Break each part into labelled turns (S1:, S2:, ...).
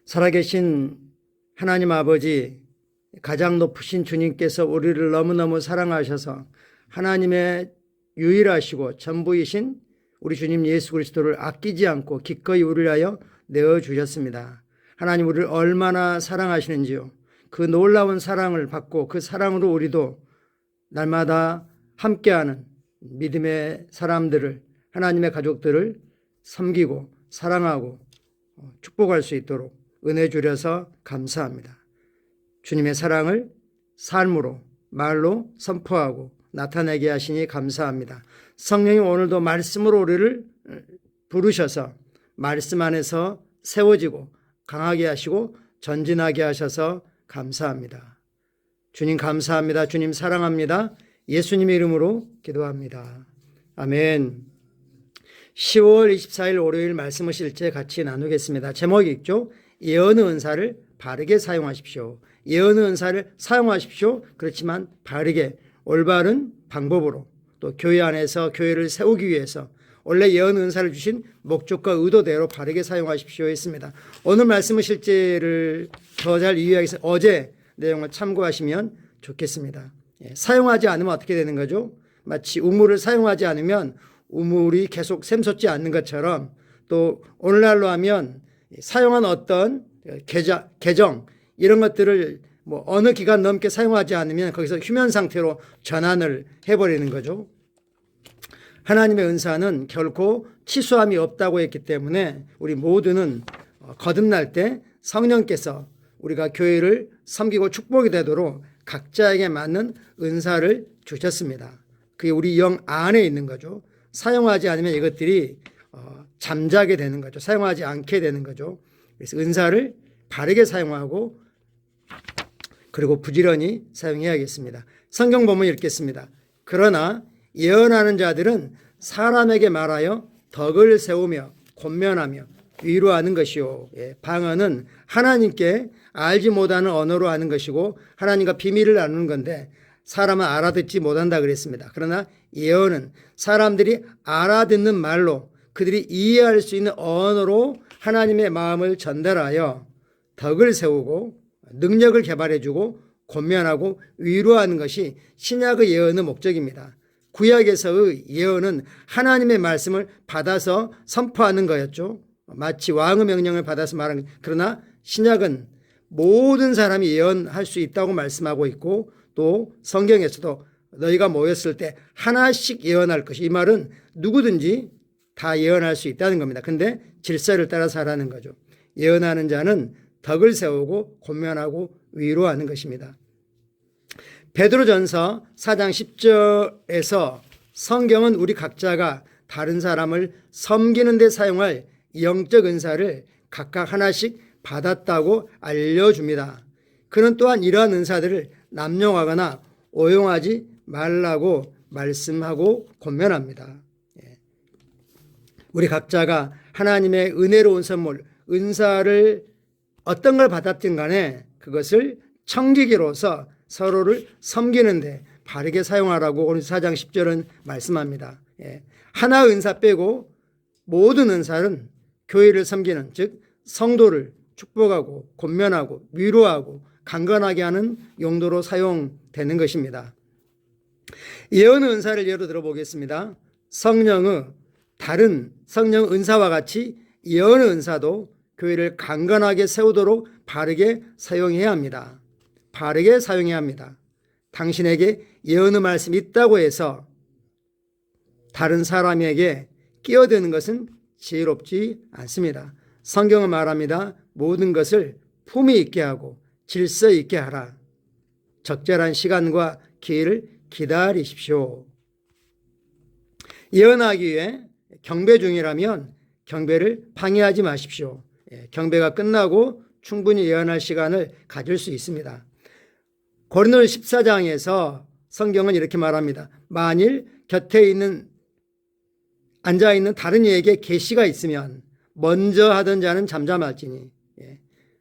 S1: 살아계신 하나님 아버지, 가장 높으신 주님께서 우리를 너무너무 사랑하셔서 하나님의 유일하시고 전부이신 우리 주님 예수 그리스도를 아끼지 않고 기꺼이 우리를 하여 내어주셨습니다. 하나님 우리를 얼마나 사랑하시는지요. 그 놀라운 사랑을 받고 그 사랑으로 우리도 날마다 함께하는 믿음의 사람들을, 하나님의 가족들을 섬기고 사랑하고 축복할 수 있도록 은혜 주려서 감사합니다. 주님의 사랑을 삶으로, 말로 선포하고 나타내게 하시니 감사합니다. 성령이 오늘도 말씀으로 우리를 부르셔서 말씀 안에서 세워지고 강하게 하시고 전진하게 하셔서 감사합니다. 주님 감사합니다. 주님 사랑합니다. 예수님의 이름으로 기도합니다. 아멘. 10월 24일 월요일 말씀을 실제 같이 나누겠습니다. 제목이 있죠. 예언의 은사를 바르게 사용하십시오. 예언의 은사를 사용하십시오. 그렇지만 바르게 올바른 방법으로 또 교회 안에서 교회를 세우기 위해서 원래 예언 은사를 주신 목적과 의도대로 바르게 사용하십시오 했습니다. 오늘 말씀의 실제를 더 잘 이해하기 위해서 어제 내용을 참고하시면 좋겠습니다. 사용하지 않으면 어떻게 되는 거죠? 마치 우물을 사용하지 않으면 우물이 계속 샘솟지 않는 것처럼 또 오늘날로 하면 사용한 어떤 계정 이런 것들을 어느 기간 넘게 사용하지 않으면 거기서 휴면 상태로 전환을 해버리는 거죠. 하나님의 은사는 결코 치수함이 없다고 했기 때문에 우리 모두는 거듭날 때 성령께서 우리가 교회를 섬기고 축복이 되도록 각자에게 맞는 은사를 주셨습니다. 그게 우리 영 안에 있는 거죠. 사용하지 않으면 이것들이 잠자게 되는 거죠. 사용하지 않게 되는 거죠. 그래서 은사를 바르게 사용하고 그리고 부지런히 사용해야겠습니다. 성경 본문 읽겠습니다. 그러나 예언하는 자들은 사람에게 말하여 덕을 세우며 권면하며 위로하는 것이요. 방언은 하나님께 알지 못하는 언어로 하는 것이고 하나님과 비밀을 나누는 건데 사람은 알아듣지 못한다 그랬습니다. 그러나 예언은 사람들이 알아듣는 말로 그들이 이해할 수 있는 언어로 하나님의 마음을 전달하여 덕을 세우고 능력을 개발해주고 권면하고 위로하는 것이 신약의 예언의 목적입니다. 구약에서의 예언은 하나님의 말씀을 받아서 선포하는 거였죠. 마치 왕의 명령을 받아서 말하는. 그러나 신약은 모든 사람이 예언할 수 있다고 말씀하고 있고 또 성경에서도 너희가 모였을 때 하나씩 예언할 것이, 이 말은 누구든지 다 예언할 수 있다는 겁니다. 근데 질서를 따라서 하라는 거죠. 예언하는 자는 덕을 세우고 권면하고 위로하는 것입니다. 베드로전서 4장 10절에서 성경은 우리 각자가 다른 사람을 섬기는 데 사용할 영적 은사를 각각 하나씩 받았다고 알려줍니다. 그는 또한 이러한 은사들을 남용하거나 오용하지 말라고 말씀하고 권면합니다. 우리 각자가 하나님의 은혜로운 선물, 은사를 어떤 걸 받았든 간에 그것을 청지기로서 서로를 섬기는데 바르게 사용하라고 오늘 4장 10절은 말씀합니다. 하나 은사 빼고 모든 은사는 교회를 섬기는, 즉 성도를 축복하고 권면하고 위로하고 강건하게 하는 용도로 사용되는 것입니다. 예언의 은사를 예로 들어보겠습니다. 성령의 다른 성령 은사와 같이 예언의 은사도 교회를 강건하게 세우도록 바르게 사용해야 합니다. 바르게 사용해야 합니다. 당신에게 예언의 말씀이 있다고 해서 다른 사람에게 끼어드는 것은 지혜롭지 않습니다. 성경은 말합니다. 모든 것을 품위 있게 하고 질서 있게 하라. 적절한 시간과 기회를 기다리십시오. 예언하기 위해 경배 중이라면 경배를 방해하지 마십시오. 경배가 끝나고 충분히 예언할 시간을 가질 수 있습니다. 고린도전서 14장에서 성경은 이렇게 말합니다. 만일 곁에 앉아있는 다른 이에게 계시가 있으면 먼저 하던 자는 잠잠할지니.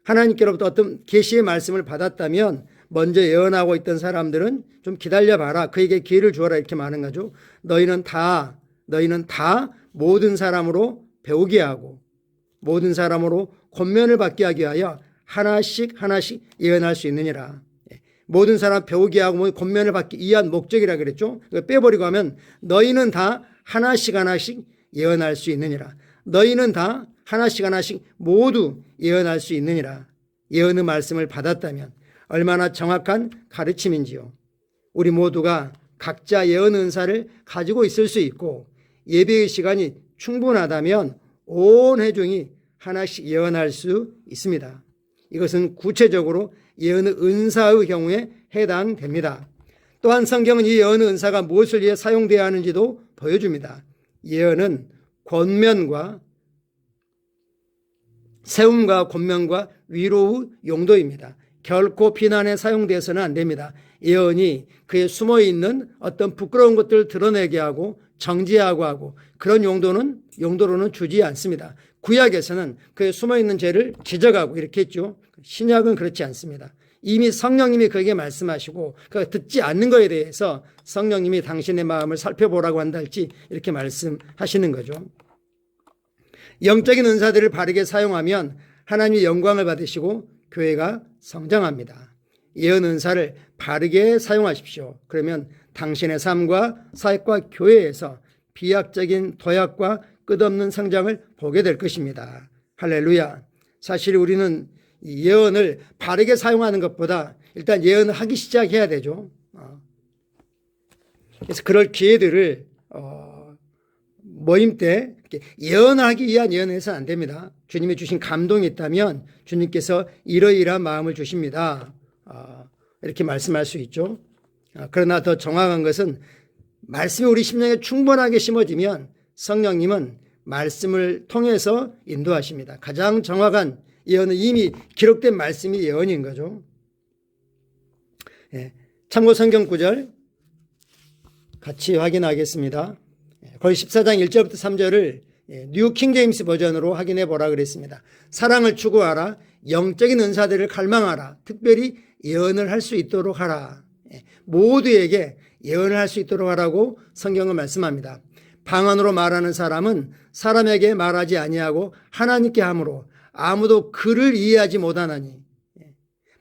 S1: 하나님께로부터 어떤 계시의 말씀을 받았다면 먼저 예언하고 있던 사람들은 좀 기다려봐라. 그에게 기회를 주어라. 이렇게 말하는 거죠. 너희는 다 모든 사람으로 배우게 하고 모든 사람으로 권면을 받게 하기 위하여 하나씩 예언할 수 있느니라. 모든 사람 배우게 하고 권면을 받기 위한 목적이라 그랬죠. 빼버리고 하면 너희는 다 하나씩 예언할 수 있느니라. 너희는 다 하나씩 모두 예언할 수 있느니라. 예언의 말씀을 받았다면 얼마나 정확한 가르침인지요. 우리 모두가 각자 예언 은사를 가지고 있을 수 있고 예배의 시간이 충분하다면 온 회중이 하나씩 예언할 수 있습니다. 이것은 구체적으로 예언의 은사의 경우에 해당됩니다. 또한 성경은 이 예언의 은사가 무엇을 위해 사용되어야 하는지도 보여줍니다. 예언은 권면과 세움과 권면과 위로의 용도입니다. 결코 비난에 사용되어서는 안 됩니다. 예언이 그에 숨어있는 어떤 부끄러운 것들을 드러내게 하고 정지하고 하고 그런 용도로는 주지 않습니다. 구약에서는 그에 숨어있는 죄를 지적하고 이렇게 했죠. 신약은 그렇지 않습니다. 이미 성령님이 그에게 말씀하시고 그가 듣지 않는 것에 대해서 성령님이 당신의 마음을 살펴보라고 한다 할지 이렇게 말씀하시는 거죠. 영적인 은사들을 바르게 사용하면 하나님의 영광을 받으시고 교회가 성장합니다. 예언 은사를 바르게 사용하십시오. 그러면 당신의 삶과 사역과 교회에서 비약적인 도약과 끝없는 성장을 보게 될 것입니다. 할렐루야. 사실 우리는 예언을 바르게 사용하는 것보다 일단 예언을 하기 시작해야 되죠. 그래서 그럴 기회들을 모임 때 예언하기 위한 예언을 해서는 안 됩니다. 주님이 주신 감동이 있다면 주님께서 이러이러한 마음을 주십니다. 이렇게 말씀할 수 있죠. 그러나 더 정확한 것은 말씀이 우리 심령에 충분하게 심어지면 성령님은 말씀을 통해서 인도하십니다. 가장 정확한 예언은 이미 기록된 말씀이 예언인 거죠. 참고 성경 구절 같이 확인하겠습니다. 거의 14장 1절부터 3절을 뉴 킹제임스 버전으로 확인해 보라 그랬습니다. 사랑을 추구하라. 영적인 은사들을 갈망하라. 특별히 예언을 할 수 있도록 하라. 모두에게 예언을 할 수 있도록 하라고 성경은 말씀합니다. 방언으로 말하는 사람은 사람에게 말하지 아니하고 하나님께 함으로 아무도 그를 이해하지 못하나니.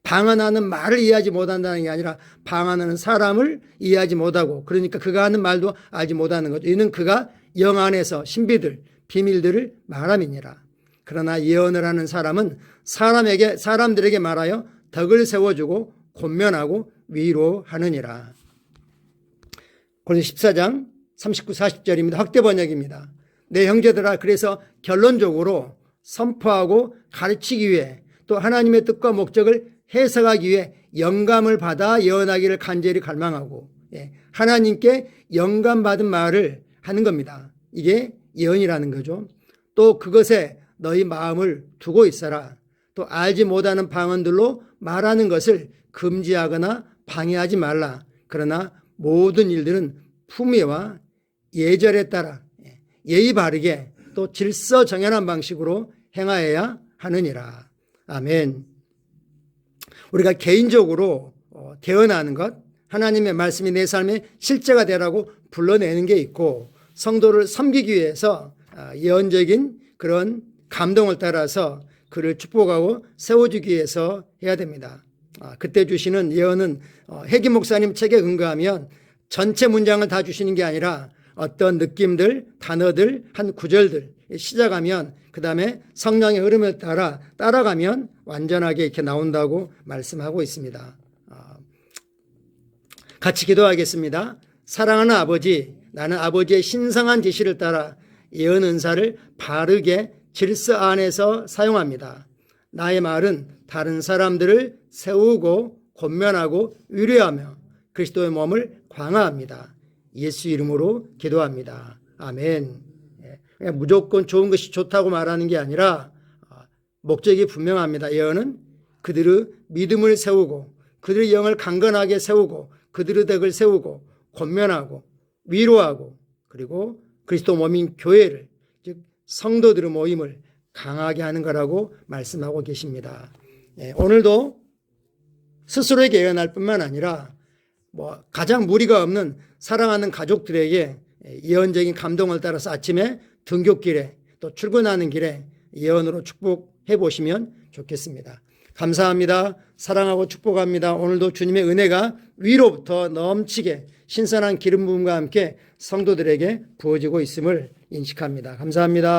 S1: 방언하는 말을 이해하지 못한다는 게 아니라 방언하는 사람을 이해하지 못하고 그러니까 그가 하는 말도 알지 못하는 거죠. 이는 그가 영 안에서 신비들 비밀들을 말함이니라. 그러나 예언을 하는 사람은 사람들에게 말하여 덕을 세워주고 권면하고 위로하느니라. 고린도서 14장 39, 40절입니다. 확대 번역입니다. 내 형제들아, 그래서 결론적으로 선포하고 가르치기 위해 또 하나님의 뜻과 목적을 해석하기 위해 영감을 받아 예언하기를 간절히 갈망하고 하나님께 영감받은 말을 하는 겁니다. 이게 예언이라는 거죠. 또 그것에 너희 마음을 두고 있어라. 또 알지 못하는 방언들로 말하는 것을 금지하거나 방해하지 말라. 그러나 모든 일들은 품위와 예절에 따라 예의 바르게 또 질서 정연한 방식으로 행하여야 하느니라. 아멘. 우리가 개인적으로 대언하는 것, 하나님의 말씀이 내 삶의 실제가 되라고 불러내는 게 있고 성도를 섬기기 위해서 예언적인 그런 감동을 따라서 그를 축복하고 세워주기 위해서 해야 됩니다. 그때 주시는 예언은 해기 목사님 책에 근거하면 전체 문장을 다 주시는 게 아니라 어떤 느낌들, 단어들, 한 구절들 시작하면 그 다음에 성령의 흐름을 따라가면 완전하게 이렇게 나온다고 말씀하고 있습니다. 같이 기도하겠습니다. 사랑하는 아버지, 나는 아버지의 신성한 지시를 따라 예언 은사를 바르게 질서 안에서 사용합니다. 나의 말은 다른 사람들을 세우고 권면하고 위로하며 그리스도의 몸을 강화합니다. 예수 이름으로 기도합니다. 아멘. 무조건 좋은 것이 좋다고 말하는 게 아니라 목적이 분명합니다. 예언은 그들의 믿음을 세우고 그들의 영을 강건하게 세우고 그들의 덕을 세우고 권면하고 위로하고 그리고 그리스도 몸인 교회를 즉 성도들의 모임을 강하게 하는 거라고 말씀하고 계십니다. 오늘도 스스로에게 예언할 뿐만 아니라 가장 무리가 없는 사랑하는 가족들에게 예언적인 감동을 따라서 아침에 등굣길에 또 출근하는 길에 예언으로 축복해 보시면 좋겠습니다. 감사합니다. 사랑하고 축복합니다. 오늘도 주님의 은혜가 위로부터 넘치게 신선한 기름 부음과 함께 성도들에게 부어지고 있음을 인식합니다. 감사합니다.